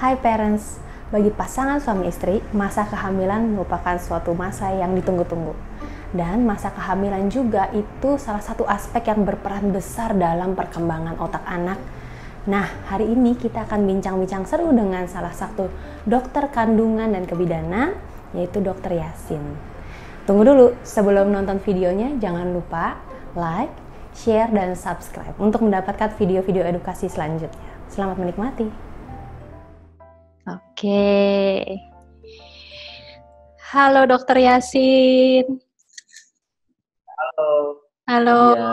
Hai parents, bagi pasangan suami istri, masa kehamilan merupakan suatu masa yang ditunggu-tunggu. Dan masa kehamilan juga itu salah satu aspek yang berperan besar dalam perkembangan otak anak. Nah, hari ini kita akan bincang-bincang seru dengan salah satu dokter kandungan dan kebidanan, yaitu Dokter Yasin. Tunggu dulu, sebelum nonton videonya jangan lupa like, share, dan subscribe untuk mendapatkan video-video edukasi selanjutnya. Selamat menikmati. Oke. Halo Dokter Yasin. Halo. Halo. Iya.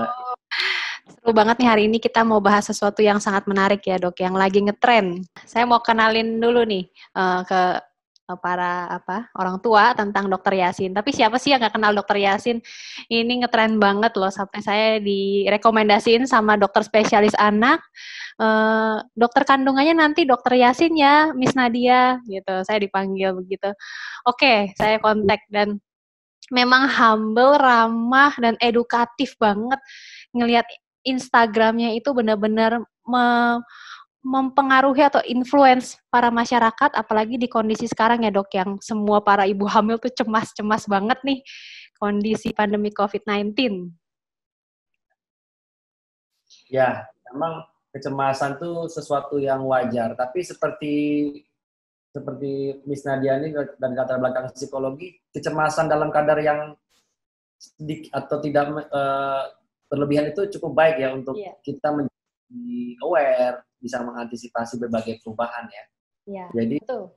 Seru banget nih hari ini kita mau bahas sesuatu yang sangat menarik ya dok, yang lagi ngetren. Saya mau kenalin dulu nih ke para orang tua tentang Dokter Yasin. Tapi siapa sih yang nggak kenal Dokter Yasin? Ini ngetren banget loh, sampai saya direkomendasiin sama dokter spesialis anak. Dokter kandungannya nanti Dokter Yasin ya, Miss Nadia gitu. Saya dipanggil begitu. Oke, saya kontak dan memang humble, ramah, dan edukatif banget. Ngelihat Instagramnya itu benar-benar mempengaruhi atau influence para masyarakat, apalagi di kondisi sekarang ya dok, yang semua para ibu hamil tuh cemas-cemas banget nih kondisi pandemi COVID-19. Ya, memang kecemasan itu sesuatu yang wajar. Tapi seperti Miss Nadia ini dan latar belakang psikologi, kecemasan dalam kadar yang sedikit atau tidak berlebihan itu cukup baik ya untuk kita menjadi aware, bisa mengantisipasi berbagai perubahan ya. Jadi, betul.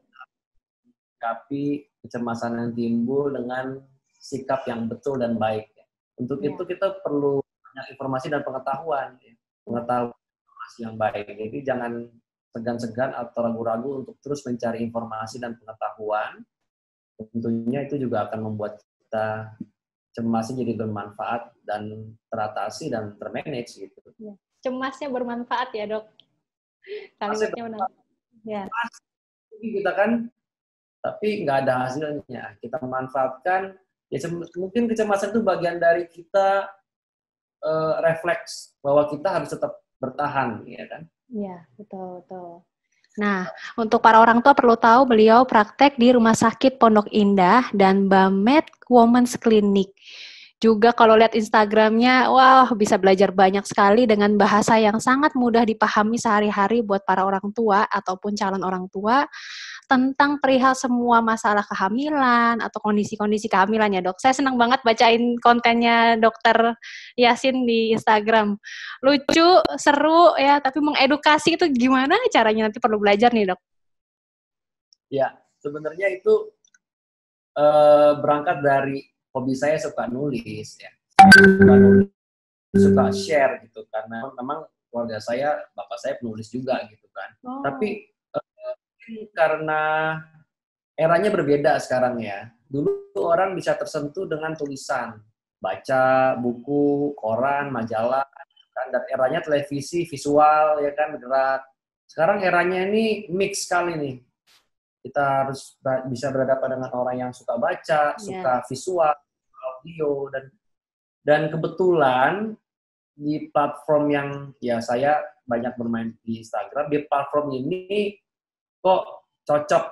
tapi kecemasan yang timbul dengan sikap yang betul dan baik. Ya. Untuk itu kita perlu banyak informasi dan pengetahuan. Ya. Pengetahuan informasi yang baik. Jadi jangan segan-segan atau ragu-ragu untuk terus mencari informasi dan pengetahuan. Tentunya itu juga akan membuat kita cemasnya jadi bermanfaat dan teratasi dan termanage gitu. Ya. Cemasnya bermanfaat ya dok. Kalimatnya benar. Ya. Kita kan, tapi nggak ada hasilnya. Kita manfaatkan. Ya mungkin kecemasan itu bagian dari kita refleks bahwa kita harus tetap bertahan, ya kan? Iya, betul. Nah, untuk para orang tua perlu tahu beliau praktek di Rumah Sakit Pondok Indah dan Bamed Women's Clinic. Juga kalau lihat Instagramnya, wah bisa belajar banyak sekali dengan bahasa yang sangat mudah dipahami sehari-hari buat para orang tua ataupun calon orang tua tentang perihal semua masalah kehamilan atau kondisi-kondisi kehamilan ya dok. Saya senang banget bacain kontennya Dokter Yasin di Instagram. Lucu, seru ya, tapi mengedukasi itu gimana caranya, nanti perlu belajar nih dok. Ya, sebenarnya itu berangkat dari hobi saya suka nulis ya. Suka share gitu karena memang keluarga saya, bapak saya penulis juga gitu kan. Tapi karena eranya berbeda sekarang ya. Dulu orang bisa tersentuh dengan tulisan, baca buku, koran, majalah, kan? Dan eranya televisi, visual, ya kan, gerak. Sekarang eranya ini mix sekali nih. Kita harus bisa berhadapan dengan orang yang suka baca, suka visual, audio, dan kebetulan di platform yang ya saya banyak bermain di Instagram, di platform ini kok cocok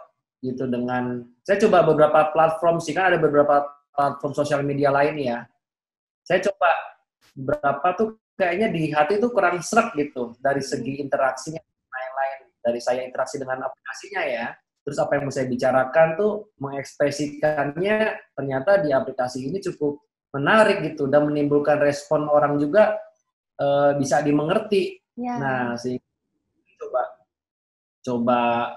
gitu dengan, saya coba beberapa platform sih, kan ada beberapa platform sosial media lain ya. Saya coba beberapa tuh kayaknya di hati tuh kurang sreg gitu dari segi interaksinya lain-lain. Dari saya interaksi dengan aplikasinya ya. Terus apa yang mau saya bicarakan tuh mengekspresikannya ternyata di aplikasi ini cukup menarik gitu dan menimbulkan respon orang juga bisa dimengerti. Nah, sih coba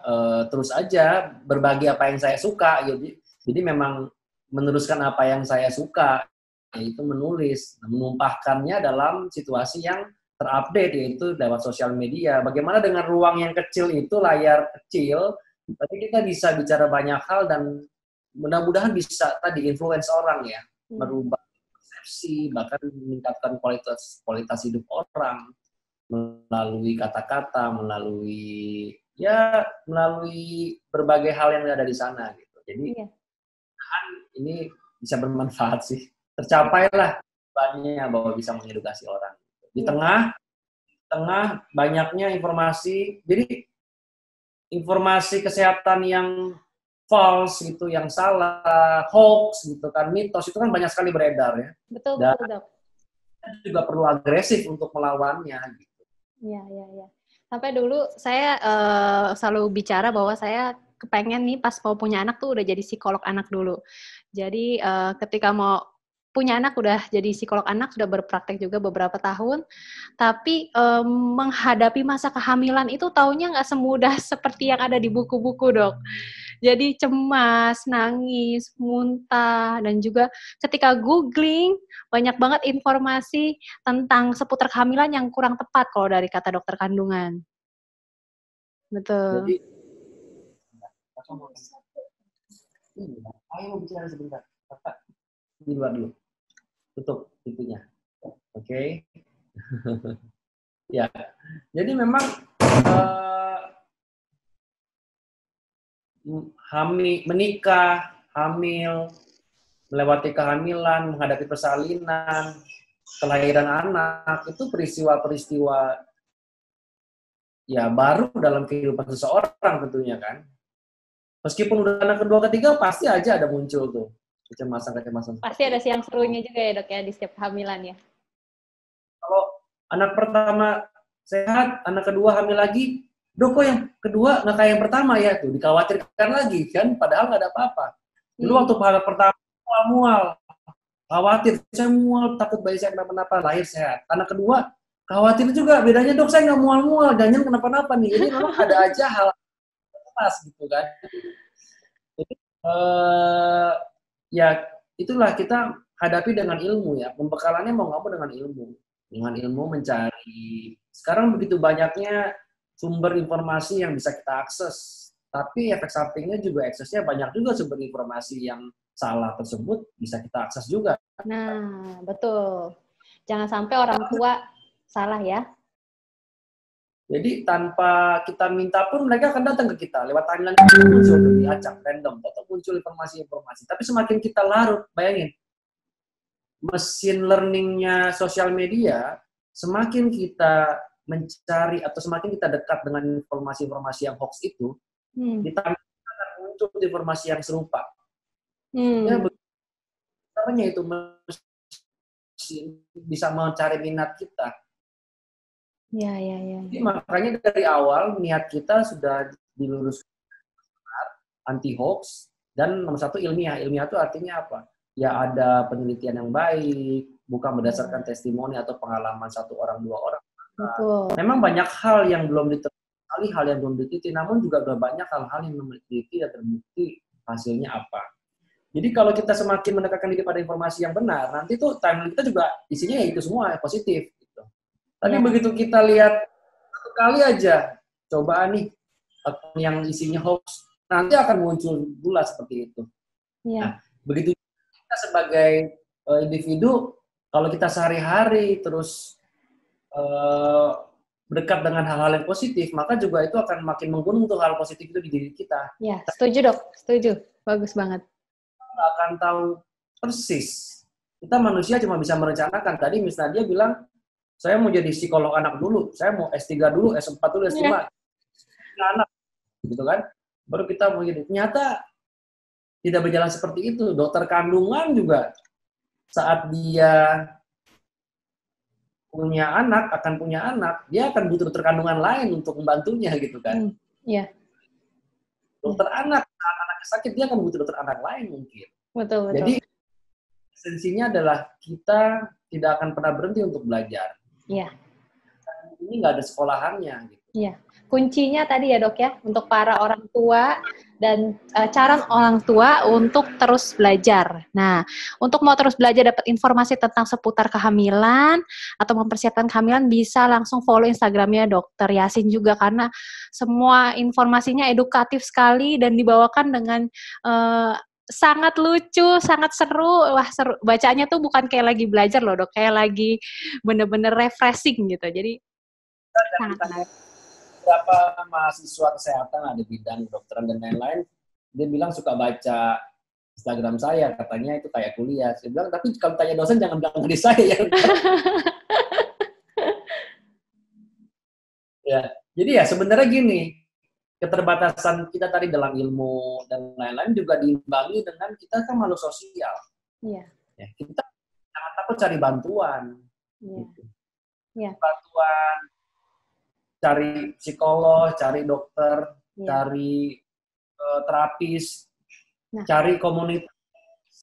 terus aja berbagi apa yang saya suka gitu. Jadi memang meneruskan apa yang saya suka, yaitu menulis, menumpahkannya dalam situasi yang terupdate, yaitu lewat sosial media. Bagaimana dengan ruang yang kecil itu, layar kecil, tapi kita bisa bicara banyak hal dan mudah-mudahan bisa tadi influence orang ya, merubah persepsi, bahkan meningkatkan kualitas hidup orang melalui kata-kata, melalui berbagai hal yang ada di sana gitu. Jadi ini bisa bermanfaat sih. Tercapailah banyak bahwa bisa mengedukasi orang. Di tengah banyaknya informasi. Jadi informasi kesehatan yang false gitu, yang salah, hoax gitu kan, mitos itu kan banyak sekali beredar ya. Betul, Dan betul, Dok. juga perlu agresif untuk melawannya gitu. Iya, iya, iya. Sampai dulu saya selalu bicara bahwa saya kepengen nih pas mau punya anak tuh udah jadi psikolog anak dulu. Jadi ketika mau punya anak udah jadi psikolog anak, sudah berpraktek juga beberapa tahun. Tapi menghadapi masa kehamilan itu taunya nggak semudah seperti yang ada di buku-buku, Dok. Jadi cemas, nangis, muntah, dan juga ketika googling banyak banget informasi tentang seputar kehamilan yang kurang tepat kalau dari kata dokter kandungan. Betul. Jadi, ayo bicara sebentar. Kakak, di luar dulu. Tutup pintunya. Oke. Ya. Jadi memang menikah, hamil, melewati kehamilan, menghadapi persalinan, kelahiran anak, itu peristiwa-peristiwa ya baru dalam kehidupan seseorang tentunya kan. Meskipun udah anak kedua, ketiga, pasti aja ada muncul tuh kecemasan-kecemasan. Pasti ada siang serunya juga ya, Dok, ya, di setiap kehamilan ya. Kalau anak pertama sehat, anak kedua hamil lagi, Dok, kok yang kedua nggak kayak yang pertama ya? Tuh dikhawatirkan lagi kan, padahal nggak ada apa-apa. Dulu waktu anak pertama mual-mual, khawatir, saya mual, takut bayi saya kenapa-napa, lahir sehat. Anak kedua, khawatir juga, bedanya Dok, saya nggak mual-mual, jangan kenapa-napa nih. Jadi memang ada aja hal pas gitu kan. Jadi, ya itulah kita hadapi dengan ilmu ya, pembekalannya mau nggak mau dengan ilmu. Dengan ilmu mencari, sekarang begitu banyaknya sumber informasi yang bisa kita akses, tapi efek sampingnya juga aksesnya banyak juga sumber informasi yang salah tersebut bisa kita akses juga. Nah, betul. Jangan sampai orang tua salah ya. Jadi tanpa kita minta pun mereka akan datang ke kita lewat timeline itu muncul diacak random atau muncul informasi-informasi. Tapi semakin kita larut, bayangin mesin learningnya sosial media, semakin kita mencari atau semakin kita dekat dengan informasi-informasi yang hoax itu, di timeline akan muncul informasi yang serupa. Ya, betapanya itu bisa mencari minat kita. Ya. Jadi makanya dari awal niat kita sudah diluruskan anti hoax dan nomor satu ilmiah. Ilmiah itu artinya apa? Ya ada penelitian yang baik, bukan berdasarkan testimoni atau pengalaman satu orang dua orang. Betul. Memang banyak hal yang belum diteliti, hal yang belum diteliti, namun juga banyak hal-hal yang belum diteliti dan terbukti hasilnya apa. Jadi kalau kita semakin mendekatkan diri pada informasi yang benar, nanti tuh timeline kita juga isinya ya itu semua positif. Gitu. Tapi begitu kita lihat satu kali aja, coba nih yang isinya hoax, nanti akan muncul pula seperti itu. Nah, begitu kita sebagai individu, kalau kita sehari-hari terus berdekat dengan hal-hal yang positif, maka juga itu akan makin menggunung tuh hal positif itu di diri kita. Ya, setuju Dok, setuju. Bagus banget. Kita nggak akan tahu persis. Kita manusia cuma bisa merencanakan. Tadi Miss Nadia bilang, saya mau jadi psikolog anak dulu, saya mau S3 dulu, S4 dulu, S5. Anak, gitu kan. Baru kita mau jadi. Ternyata tidak berjalan seperti itu. Dokter kandungan juga saat dia akan punya anak, dia akan butuh dokter kandungan lain untuk membantunya gitu kan. Iya. Dokter anak, saat anaknya sakit, dia akan butuh dokter anak lain mungkin. Betul. Jadi esensinya adalah kita tidak akan pernah berhenti untuk belajar. Iya. Ini nggak ada sekolahannya. Gitu. Iya. Kuncinya tadi ya Dok ya, untuk para orang tua dan cara orang tua untuk terus belajar. Nah, untuk mau terus belajar dapat informasi tentang seputar kehamilan atau mempersiapkan kehamilan bisa langsung follow Instagramnya Dokter Yasin juga karena semua informasinya edukatif sekali dan dibawakan dengan sangat lucu, sangat seru. Wah, seru. Bacanya tuh bukan kayak lagi belajar loh, Dok. Kayak lagi bener-bener refreshing gitu. Jadi sangat menarik. Beberapa mahasiswa kesehatan ada bidang kedokteran dan lain-lain, dia bilang suka baca Instagram saya, katanya itu kayak kuliah. Saya bilang, tapi kalau tanya dosen jangan bilang dari saya ya. Ya, jadi ya sebenarnya gini, keterbatasan kita tadi dalam ilmu dan lain-lain juga diimbangi dengan kita kan makhluk sosial. Iya. Ya, kita jangan takut cari bantuan. Iya. Gitu. Iya. Bantuan, cari psikolog, cari dokter, cari terapis, cari komunitas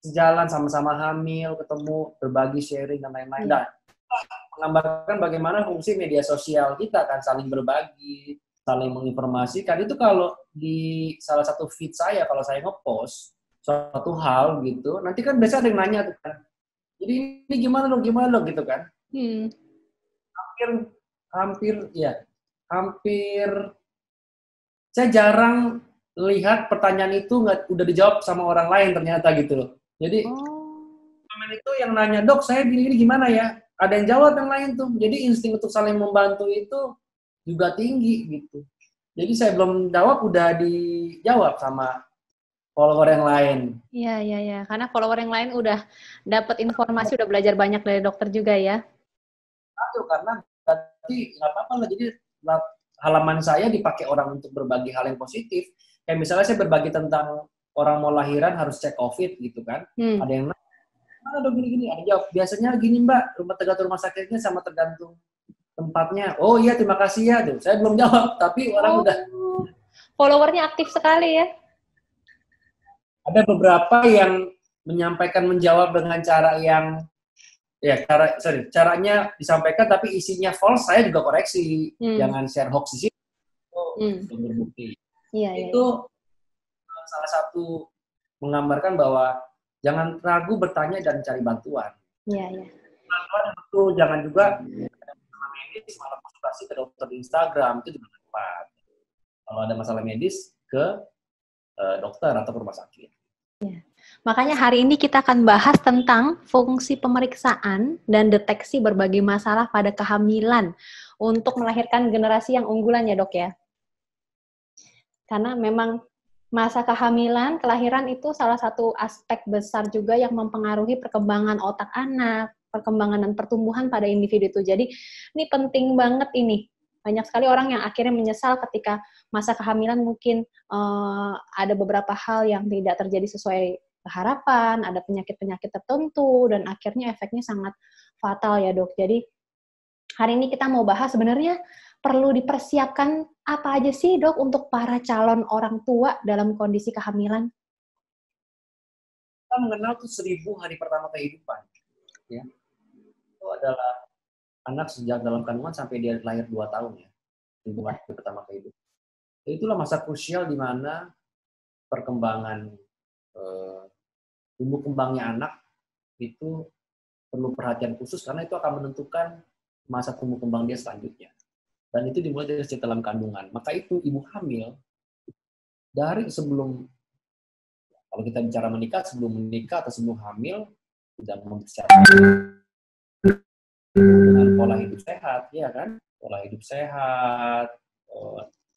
sejalan, sama-sama hamil, ketemu, berbagi, sharing, dan lain-lain. Dan menggambarkan bagaimana fungsi media sosial kita kan, saling berbagi, saling menginformasikan. Itu kalau di salah satu feed saya, kalau saya nge-post suatu hal gitu, nanti kan biasa ada yang nanya tuh kan, jadi ini gimana lo gitu kan. Hampir saya jarang lihat pertanyaan itu udah dijawab sama orang lain ternyata gitu loh. Jadi komen itu yang nanya, dok saya gini gimana ya, ada yang jawab yang lain tuh. Jadi insting untuk saling membantu itu juga tinggi gitu. Jadi saya belum jawab udah dijawab sama follower yang lain. Iya. Karena follower yang lain udah dapat informasi, udah belajar banyak dari dokter juga ya. Karena berarti nggak apa-apa lah. Jadi halaman saya dipakai orang untuk berbagi hal yang positif. Kayak misalnya saya berbagi tentang orang mau lahiran harus cek COVID gitu kan. Ada yang nanya, mana dong gini-gini? Ada jawab, biasanya gini mbak, tergantung rumah sakitnya sama tergantung tempatnya. Oh iya terima kasih ya. Tuh, saya belum jawab, tapi orang udah. Followernya aktif sekali ya. Ada beberapa yang menyampaikan, menjawab dengan cara yang caranya disampaikan tapi isinya false, saya juga koreksi. Jangan share hoax di situ. Belum berbukti. Itu salah satu menggambarkan bahwa jangan ragu bertanya dan cari bantuan. Bantuan itu jangan juga medis malah konsultasi ke dokter di Instagram, itu juga tepat. Kalau ada masalah medis ke dokter atau rumah sakit. Makanya hari ini kita akan bahas tentang fungsi pemeriksaan dan deteksi berbagai masalah pada kehamilan untuk melahirkan generasi yang unggulan ya dok ya. Karena memang masa kehamilan, kelahiran itu salah satu aspek besar juga yang mempengaruhi perkembangan otak anak, perkembangan dan pertumbuhan pada individu itu. Jadi ini penting banget ini. Banyak sekali orang yang akhirnya menyesal ketika masa kehamilan mungkin ada beberapa hal yang tidak terjadi sesuai harapan, ada penyakit-penyakit tertentu, dan akhirnya efeknya sangat fatal ya dok. Jadi hari ini kita mau bahas sebenarnya perlu dipersiapkan apa aja sih dok untuk para calon orang tua dalam kondisi kehamilan? Kita mengenal tuh 1000 hari pertama kehidupan. Ya. Itu adalah anak sejak dalam kandungan sampai dia lahir 2 tahun ya. 1000 hari pertama kehidupan. Itulah masa krusial di mana perkembangan tumbuh kembangnya anak itu perlu perhatian khusus karena itu akan menentukan masa tumbuh kembang dia selanjutnya. Dan itu dimulai dari sejak dalam kandungan. Maka itu ibu hamil dari sebelum, kalau kita bicara menikah, sebelum menikah atau sebelum hamil sudah mempersiapkan dengan pola hidup sehat, ya kan? Pola hidup sehat,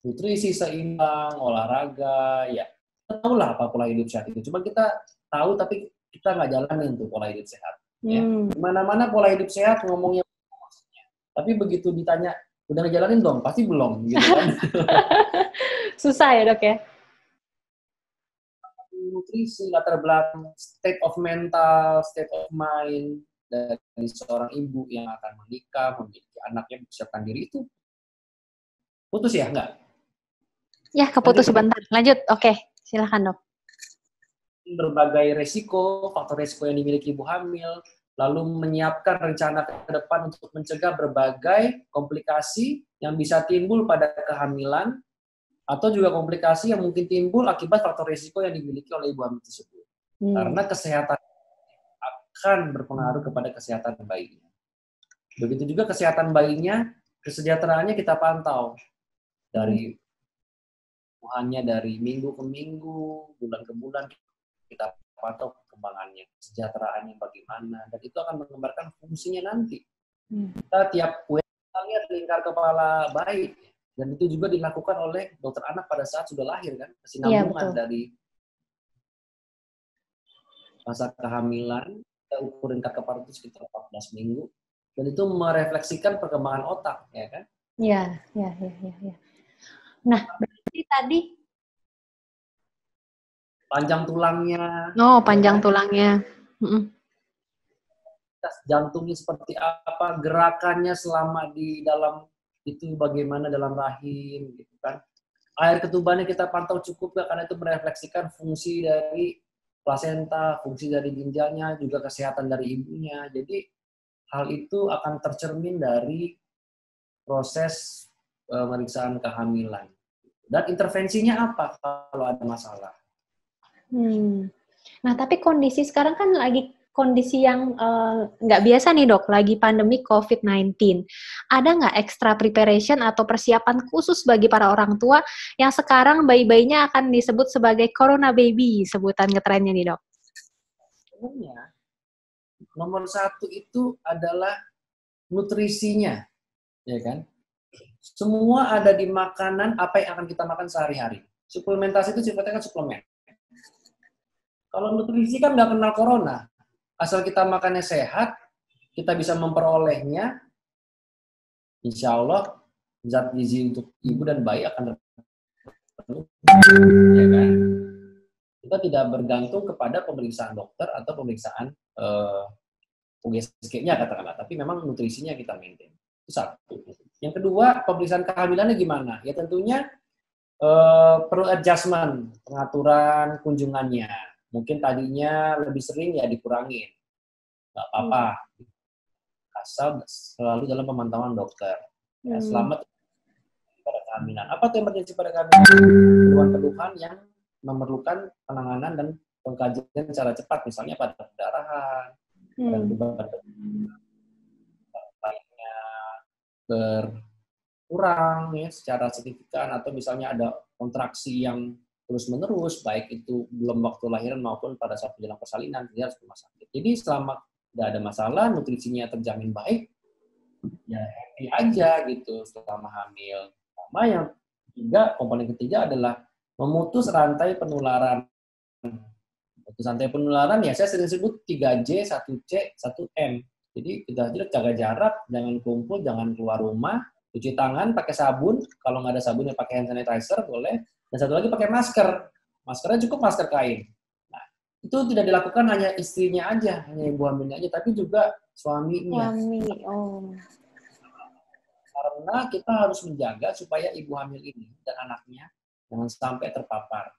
nutrisi seimbang, olahraga, ya. Kita tahu lah apa pola hidup sehat itu. Cuma kita tahu tapi kita nggak jalanin tuh pola hidup sehat. Ya. Mana-mana pola hidup sehat ngomongnya maksudnya. Tapi begitu ditanya, udah ngejalanin dong? Pasti belum, gitu kan? Susah ya dok ya? Nutrisi, latar belakang, state of mental, state of mind dari seorang ibu yang akan menikah, memiliki anaknya, mempersiapkan diri itu. Putus ya? Enggak? Ya, keputus sebentar. Lanjut. Oke, silakan dok. Berbagai resiko, faktor resiko yang dimiliki ibu hamil, lalu menyiapkan rencana ke depan untuk mencegah berbagai komplikasi yang bisa timbul pada kehamilan, atau juga komplikasi yang mungkin timbul akibat faktor risiko yang dimiliki oleh ibu hamil tersebut. Karena kesehatan akan berpengaruh kepada kesehatan bayinya. Begitu juga kesehatan bayinya, kesejahteraannya kita pantau dari Tuhannya dari minggu ke minggu, bulan ke bulan, kita pantau perkembangannya, kesejahteraannya bagaimana, dan itu akan menggambarkan fungsinya nanti. Kita tiap kita lihat lingkar kepala bayi. Dan itu juga dilakukan oleh dokter anak pada saat sudah lahir kan, kesinambungan dari masa kehamilan, kita ukur lingkar kepala itu sekitar 14 minggu, dan itu merefleksikan perkembangan otak, ya kan? Iya. Nah, sih tadi? Panjang tulangnya. Oh, panjang tulangnya. Jantungnya seperti apa, gerakannya selama di dalam itu bagaimana dalam rahim, gitu kan. Air ketubannya kita pantau cukup nggak, karena itu merefleksikan fungsi dari plasenta, fungsi dari ginjalnya, juga kesehatan dari ibunya. Jadi hal itu akan tercermin dari proses pemeriksaan kehamilan. Dan intervensinya apa kalau ada masalah? Nah, tapi kondisi sekarang kan lagi kondisi yang nggak biasa nih dok, lagi pandemi COVID-19. Ada nggak extra preparation atau persiapan khusus bagi para orang tua yang sekarang bayi-bayinya akan disebut sebagai corona baby, sebutan ngetrennya nih dok? Sebenarnya nomor satu itu adalah nutrisinya, ya kan? Semua ada di makanan apa yang akan kita makan sehari-hari. Suplementasi itu sifatnya kan suplemen. Kalau nutrisi kan nggak kenal corona. Asal kita makannya sehat, kita bisa memperolehnya, insya Allah zat gizi untuk ibu dan bayi akan terpenuhi, ya kan? Kita tidak bergantung kepada pemeriksaan dokter atau pemeriksaan UGSG-nya katakanlah, tapi memang nutrisinya kita maintain. Itu satu. Yang kedua, pemeriksaan kehamilannya gimana? Ya tentunya perlu adjustment, pengaturan kunjungannya. Mungkin tadinya lebih sering ya dikurangin. Nggak apa-apa. Asal selalu dalam pemantauan dokter. Ya, selamat pada kehamilan. Apa tuh emergensi pada kehamilan? Keluhan-keluhan yang memerlukan penanganan dan pengkajian secara cepat. Misalnya pada perdarahan, dan lainnya berkurang ya secara signifikan, atau misalnya ada kontraksi yang terus-menerus, baik itu belum waktu lahiran maupun pada saat menjelang persalinan, dia harus ke rumah sakit. Jadi selama tidak ada masalah, nutrisinya terjamin baik, ya happy aja gitu selama hamil. Sama yang ketiga, komponen ketiga adalah memutus rantai penularan. Memutus rantai penularan ya saya sering sebut 3J, 1C, 1M. Jadi kita jaga jarak, jangan kumpul, jangan keluar rumah, cuci tangan pakai sabun, kalau nggak ada sabun ya pakai hand sanitizer boleh, dan satu lagi pakai masker. Maskernya cukup masker kain. Nah, itu tidak dilakukan hanya istrinya aja, hanya ibu hamilnya aja, tapi juga suaminya. Karena kita harus menjaga supaya ibu hamil ini dan anaknya jangan sampai terpapar.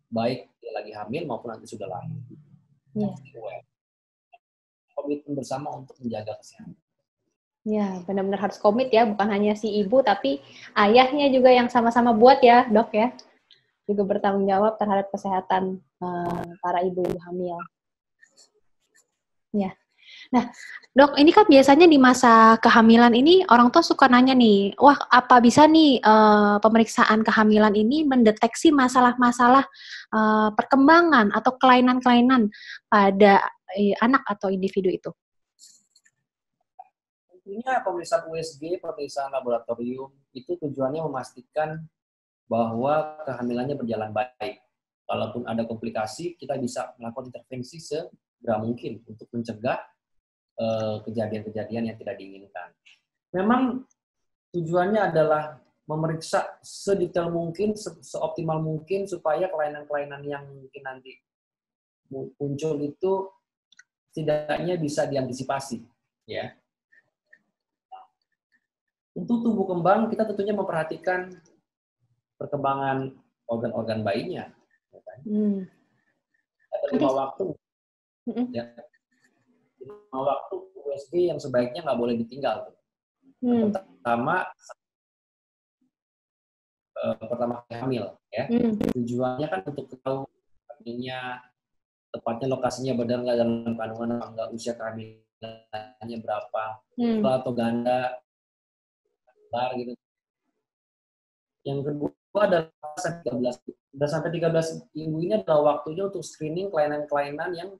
Baik dia lagi hamil maupun nanti sudah lahir. Komitmen bersama untuk menjaga kesehatan. Ya, benar-benar harus komit ya, bukan hanya si ibu, tapi ayahnya juga yang sama-sama buat ya, dok ya. Juga bertanggung jawab terhadap kesehatan para ibu-ibu hamil. Ya. Nah, dok, ini kan biasanya di masa kehamilan ini orang tua suka nanya nih, wah apa bisa nih pemeriksaan kehamilan ini mendeteksi masalah-masalah perkembangan atau kelainan-kelainan pada anak atau individu itu? Tentunya pemeriksaan USG, pemeriksaan laboratorium, itu tujuannya memastikan bahwa kehamilannya berjalan baik. Kalaupun ada komplikasi, kita bisa melakukan intervensi segera mungkin untuk mencegah kejadian-kejadian yang tidak diinginkan. Memang tujuannya adalah memeriksa sedetail mungkin, seoptimal mungkin, supaya kelainan-kelainan yang mungkin nanti muncul itu setidaknya bisa diantisipasi. Ya. Untuk tumbuh kembang, kita tentunya memperhatikan perkembangan organ-organ bayinya. Ada 5 waktu. Ya. 5 waktu USG yang sebaiknya nggak boleh ditinggal. Pertama hamil. Ya. Tujuannya kan untuk tahu hamilnya, tepatnya lokasinya benar nggak dalam kandungan, nggak usia kehamilannya berapa, atau ganda, gitu. Yang kedua adalah sampai 13 minggu ini adalah waktunya untuk screening kelainan-kelainan yang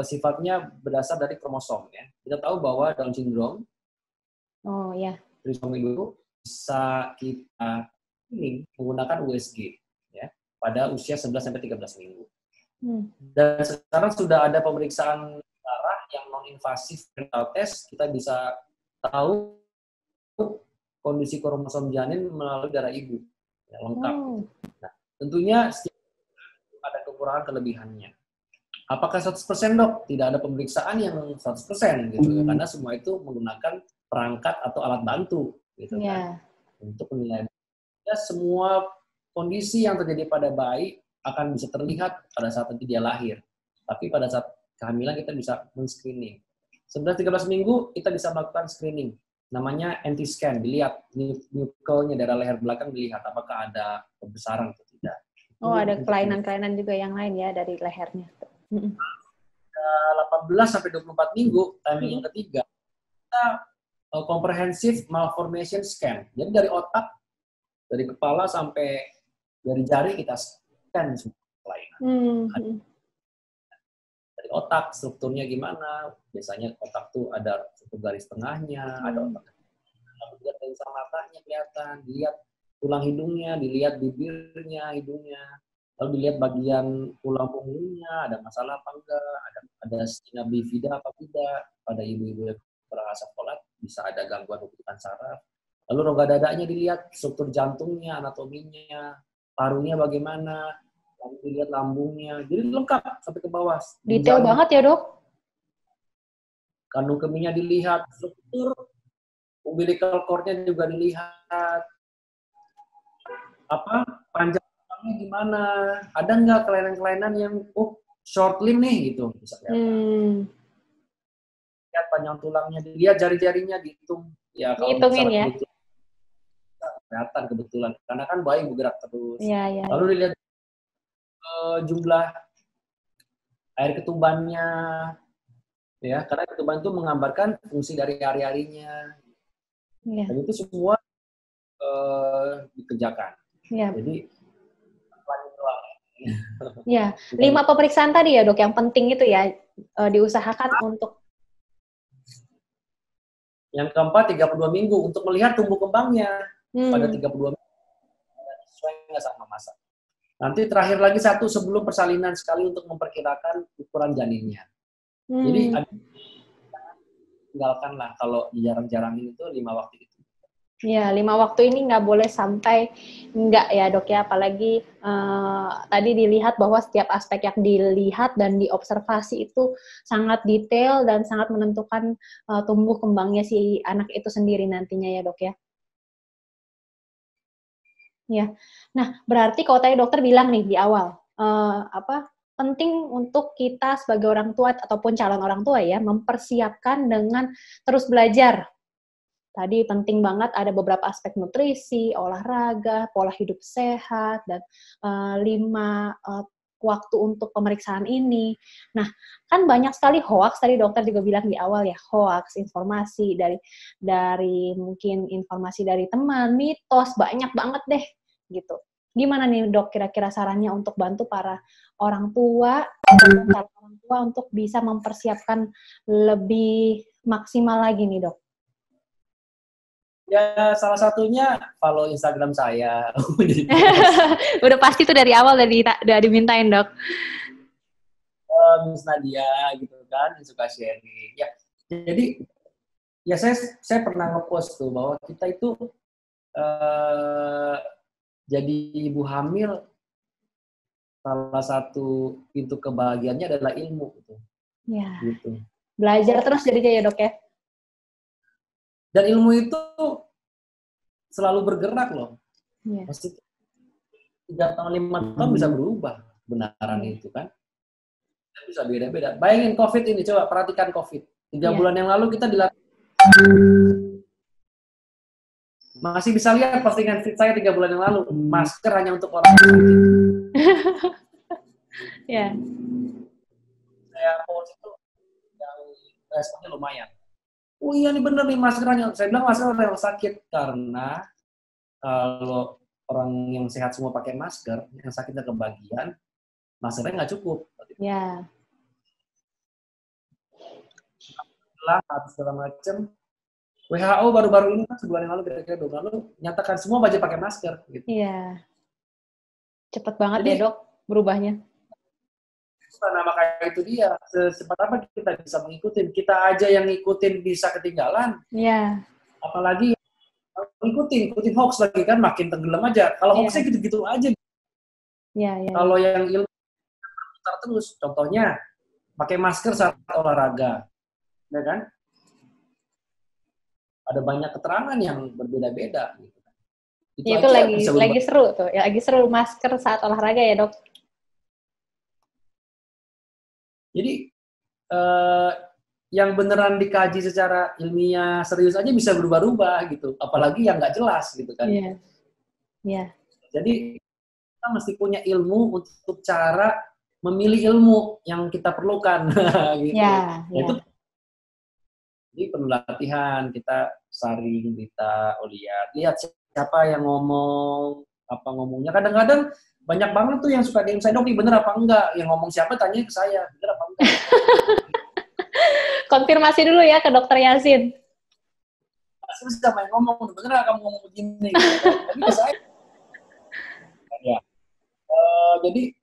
sifatnya berdasar dari kromosom. Ya. Kita tahu bahwa Down syndrome, trisomi itu bisa kita screening menggunakan USG ya, pada usia 11 sampai 13 minggu. Dan sekarang sudah ada pemeriksaan darah yang non-invasif, rectal test, kita bisa tahu kondisi kromosom janin melalui darah ibu, ya, lengkap. Nah, tentunya ada kekurangan kelebihannya. Apakah 100% dok? Tidak ada pemeriksaan yang 100% gitu, karena semua itu menggunakan perangkat atau alat bantu gitu kan, untuk penilaian. Ya, semua kondisi yang terjadi pada bayi akan bisa terlihat pada saat nanti dia lahir. Tapi pada saat kehamilan kita bisa men-screening. 11-13 minggu kita bisa melakukan screening. Namanya anti-scan, dilihat nukelnya darah leher belakang, dilihat apakah ada pembesaran atau tidak. Oh, ada kelainan-kelainan juga yang lain ya dari lehernya. 18-24 minggu, timing yang ketiga, kita comprehensive malformation scan. Jadi dari otak, dari kepala sampai dari jari kita scan semua kelainan. Dari otak, strukturnya gimana? Biasanya otak tuh ada struktur garis tengahnya, ada otak. Lalu dilihat dari matanya kelihatan, dilihat tulang hidungnya, dilihat bibirnya, hidungnya. Lalu dilihat bagian tulang punggungnya, ada masalah apa enggak, ada stina bifida apa tidak, pada ibu-ibu yang kurang asam folat, bisa ada gangguan pembentukan saraf. Lalu rongga dadanya dilihat, struktur jantungnya, anatominya, parunya bagaimana, lalu dilihat lambungnya, jadi lengkap sampai ke bawah. Detail banget ya dok? Kandung kemihnya dilihat, struktur umbilical cord-nya juga dilihat, panjang gimana, ada nggak kelainan-kelainan yang short limb nih gitu, bisa kelihatan. Lihat panjang tulangnya, dilihat jari-jarinya, dihitung. Ya kalau dihitungin ya. Kelihatan kebetulan, karena kan bayi bergerak terus. Ya. Lalu dilihat jumlah air ketubannya, ya karena ketuban itu menggambarkan fungsi dari hari-harinya. Dan itu semua dikerjakan. Jadi ya, 5 pemeriksaan tadi ya dok, yang penting itu ya diusahakan untuk. Yang keempat 32 minggu untuk melihat tumbuh kembangnya pada 32 minggu sesuai nggak sama masa. Nanti terakhir lagi satu sebelum persalinan sekali untuk memperkirakan ukuran janinnya. Jadi tinggalkanlah kalau jarang-jarangin itu 5 waktu itu. Ya, 5 waktu ini nggak boleh sampai nggak ya dok ya, apalagi tadi dilihat bahwa setiap aspek yang dilihat dan diobservasi itu sangat detail dan sangat menentukan tumbuh kembangnya si anak itu sendiri nantinya ya dok ya. Ya, nah berarti kalau tadi dokter bilang nih di awal, penting untuk kita sebagai orang tua ataupun calon orang tua ya, mempersiapkan dengan terus belajar. Tadi penting banget ada beberapa aspek nutrisi, olahraga, pola hidup sehat, dan 5 waktu untuk pemeriksaan ini. Nah, kan banyak sekali hoax, tadi dokter juga bilang di awal ya, hoax, informasi dari mungkin informasi dari teman, mitos, banyak banget deh, gitu. Gimana nih dok, kira-kira sarannya untuk bantu para orang tua, untuk bisa mempersiapkan lebih maksimal lagi nih dok? Ya, salah satunya follow Instagram saya. Udah pasti tuh dari awal udah dimintain, dok. Miss Nadia gitu kan, yang suka sharing. Ya, jadi ya saya pernah nge-post tuh bahwa kita itu jadi ibu hamil, salah satu pintu kebahagiaannya adalah ilmu gitu. Ya. Gitu. Belajar terus jadinya ya dok ya. Dan ilmu itu selalu bergerak loh. Yeah. Maksudnya 3 tahun 5 tahun bisa berubah kebenaran itu kan. Bisa beda-beda. Bayangin COVID ini, coba perhatikan COVID. 3 bulan yang lalu kita dilatih. Masih bisa lihat postingan feed saya 3 bulan yang lalu. Masker hanya untuk orang sakit. Ya. Saya post itu yang responnya lumayan. Oh iya nih bener nih maskernya. Saya bilang masker orang yang sakit karena kalau orang yang sehat semua pakai masker, yang sakitnya kebagian, maskernya nggak cukup. Ya. Lah, segala macam. WHO baru-baru ini kan sebulan yang lalu, kira-kira 2 bulan lalu, nyatakan semua wajib pakai masker. Gitu. Iya. Cepet banget. Jadi, ya dok, berubahnya. Nah, makanya itu dia. Secepat apa kita bisa mengikuti? Kita aja yang ngikutin bisa ketinggalan. Iya. Apalagi ikutin hoax lagi kan makin tenggelam aja. Kalau hoaxnya gitu-gitu aja. Iya. Kalau yang ilmu putar terus, contohnya pakai masker saat olahraga, ya kan? Ada banyak keterangan yang berbeda-beda. Gitu. Itu lagi seru tuh, ya, lagi seru masker saat olahraga ya dok. Jadi yang beneran dikaji secara ilmiah serius aja bisa berubah-ubah gitu, apalagi yang nggak jelas gitu kan. Iya. Iya. Jadi kita mesti punya ilmu untuk cara memilih ilmu yang kita perlukan gitu. Iya. Itu jadi perlu latihan, kita saring, kita lihat siapa yang apa ngomongnya. Kadang-kadang banyak banget tuh yang suka DM saya, dok, ini bener apa enggak? Yang ngomong siapa tanya ke saya, bener apa enggak? Konfirmasi dulu ya ke dokter Yasin. Saya bisa main ngomong, bener kamu ngomong begini? Tapi ke saya. Ya. Jadi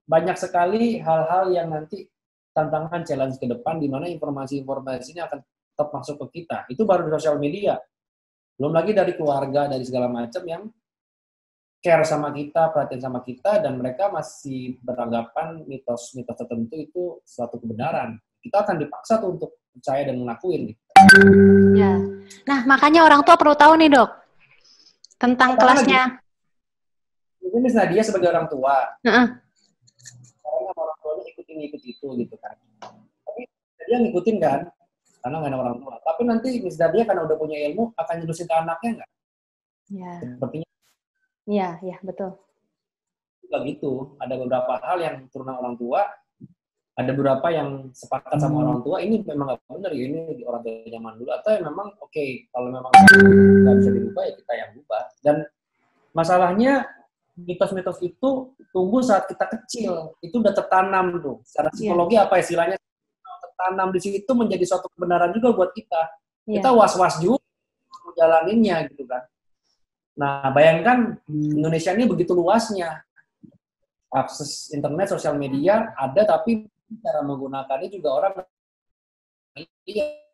banyak sekali hal-hal yang nanti tantangan challenge ke depan di mana informasi-informasinya akan tetap masuk ke kita. Itu baru di sosial media. Belum lagi dari keluarga, dari segala macam yang care sama kita, perhatian sama kita, dan mereka masih beranggapan mitos-mitos tertentu itu suatu kebenaran. Kita akan dipaksa tuh untuk percaya dan ngakuin. Gitu. Ya. Nah, makanya orang tua perlu tahu nih dok, tentang kelasnya. Mungkin misalnya dia sebagai orang tua, karena orang tuanya ikut itu gitu kan. Tapi dia ngikutin kan, karena nggak ada orang tua. Tapi nanti misalnya dia karena udah punya ilmu, akan nyelusin ke anaknya nggak? Iya. Sepertinya. Iya, betul. Juga gitu. Ada beberapa hal yang turunan orang tua, ada beberapa yang sepakat sama orang tua, ini memang nggak benar, ini orang tua zaman dulu, atau memang oke, kalau memang nggak bisa dirubah, ya kita yang ubah. Dan masalahnya, mitos-mitos itu tumbuh saat kita kecil, itu udah tertanam tuh. Secara psikologi apa istilahnya? Tertanam di situ menjadi suatu kebenaran juga buat kita. Kita was-was juga menjalaninnya gitu kan. Nah, bayangkan Indonesia ini begitu luasnya. Akses internet, sosial media ada, tapi cara menggunakannya juga orang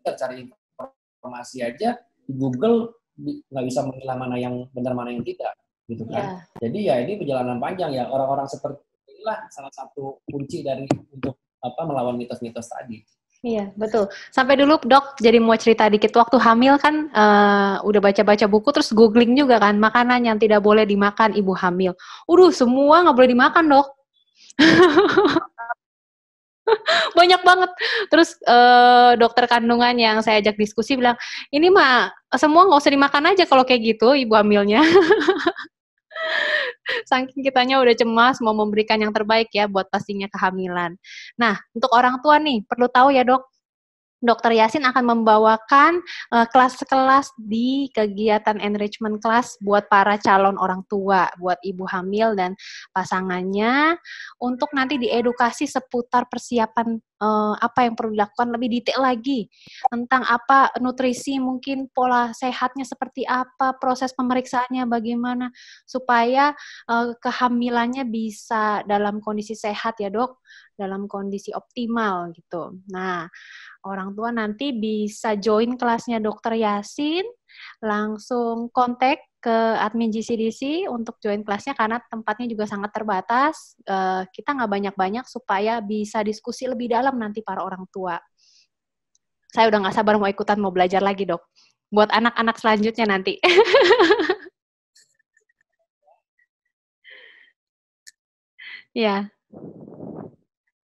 cari informasi aja di Google nggak bisa memilah mana yang benar mana yang tidak gitu kan. Jadi ya ini perjalanan panjang ya, orang-orang seperti inilah salah satu kunci dari untuk melawan mitos-mitos tadi. Iya, betul. Sampai dulu dok, jadi mau cerita dikit, waktu hamil kan udah baca-baca buku, terus googling juga kan, makanan yang tidak boleh dimakan ibu hamil. Semua nggak boleh dimakan dok. Banyak banget. Terus dokter kandungan yang saya ajak diskusi bilang, ini mah semua nggak usah dimakan aja kalau kayak gitu ibu hamilnya. Saking kitanya udah cemas mau memberikan yang terbaik ya buat pastinya kehamilan. Nah, untuk orang tua nih perlu tahu ya dok, Dokter Yasin akan membawakan kelas-kelas di kegiatan enrichment class buat para calon orang tua, buat ibu hamil dan pasangannya, untuk nanti diedukasi seputar persiapan apa yang perlu dilakukan lebih detail lagi, tentang apa nutrisi, mungkin pola sehatnya seperti apa, proses pemeriksaannya bagaimana, supaya kehamilannya bisa dalam kondisi sehat ya dok, dalam kondisi optimal gitu. Nah, orang tua nanti bisa join kelasnya Dokter Yasin, langsung kontak ke admin GCDC untuk join kelasnya karena tempatnya juga sangat terbatas. Kita nggak banyak-banyak supaya bisa diskusi lebih dalam nanti para orang tua. Saya udah nggak sabar mau ikutan, mau belajar lagi dok. Buat anak-anak selanjutnya nanti. Ya.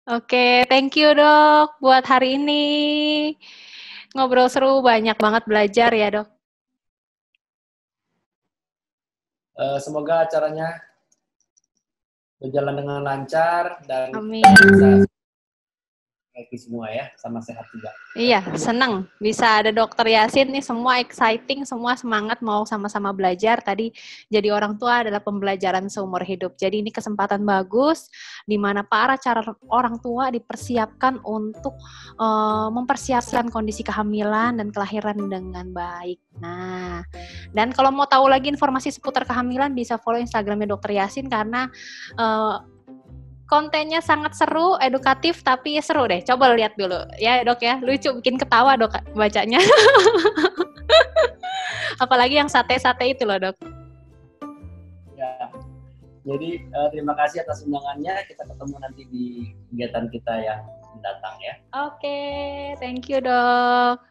Oke, thank you dok buat hari ini. Ngobrol seru, banyak banget belajar ya dok. Semoga acaranya berjalan dengan lancar dan amin. Bisa happy semua ya, sama sehat juga. Iya, senang bisa ada Dokter Yasin nih, semua exciting, semua semangat mau sama-sama belajar. Tadi jadi orang tua adalah pembelajaran seumur hidup. Jadi ini kesempatan bagus di mana para orang tua dipersiapkan untuk mempersiapkan kondisi kehamilan dan kelahiran dengan baik. Nah, dan kalau mau tahu lagi informasi seputar kehamilan bisa follow Instagramnya Dokter Yasin karena kontennya sangat seru, edukatif, tapi seru deh. Coba lihat dulu ya dok ya, lucu, bikin ketawa dok bacanya. Apalagi yang sate-sate itu loh dok. Ya, jadi terima kasih atas undangannya. Kita ketemu nanti di kegiatan kita yang mendatang ya. Oke, thank you dok.